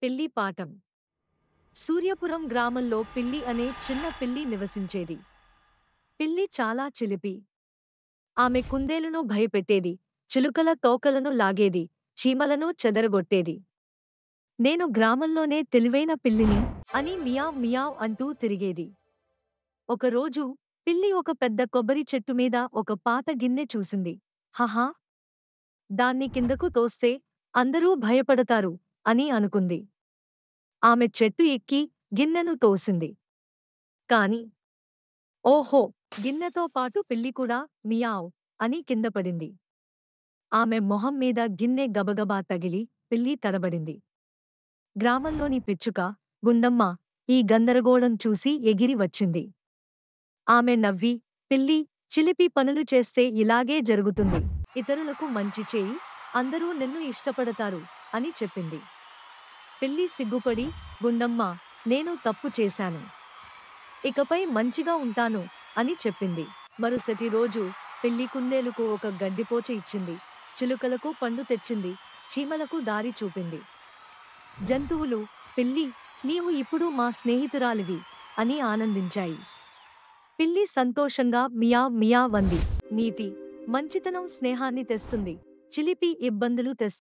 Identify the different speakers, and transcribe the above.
Speaker 1: పిల్లి పాఠం. సూర్యపురం గ్రామంలో పిల్లి అనే చిన్న పిల్లి నివసించేది. పిల్లి చాలా చిలిపి. ఆమె కుందేలును భయపెట్టేది, చిలుకల తోకలను లాగేది, చీమలను చెదరగొట్టేది. నేను గ్రామంలోనే తెలివైన పిల్లిని అని మియావ్ మియావ్ అంటూ తిరిగేది. ఒకరోజు పిల్లి ఒక పెద్ద కొబ్బరి చెట్టు మీద ఒక పాత గిన్నె చూసింది. హహా, దాన్ని కిందకు తోస్తే అందరూ భయపడతారు అని అనుకుంది. ఆమె చెట్టు ఎక్కి గిన్నెను తోసింది. కాని ఓహో, గిన్నెతో పాటు పిల్లి కూడా మియావ్ అని కిందపడింది. ఆమె మొహం మీద గిన్నె గబగబా తగిలి పిల్లి తడబడింది. గ్రామంలోని పిచ్చుక, గుండమ్మ ఈ గందరగోళం చూసి ఎగిరి వచ్చింది. ఆమె నవ్వి, పిల్లి, చిలిపి పనులు చేస్తే ఇలాగే జరుగుతుంది. ఇతరులకు మంచి చేయి, అందరూ నిన్ను ఇష్టపడతారు అని చెప్పింది. పిల్లి సిగ్గుపడి, గుండమ్మ, నేను తప్పు చేశాను. ఇకపై మంచిగా ఉంటాను అని చెప్పింది. మరుసటి రోజు పిల్లి కుందేలుకు ఒక గడ్డిపోచ ఇచ్చింది, చిలుకలకు పండు తెచ్చింది, చీమలకు దారి చూపింది. జంతువులు, పిల్లి, నీవు ఇప్పుడు మా స్నేహితురాలివి అని ఆనందించాయి. పిల్లి సంతోషంగా మియావ్ మియావ్ అంది. నీతి: మంచితనం స్నేహాన్ని తెస్తుంది, చిలిపి ఇబ్బందులు తెస్తుంది.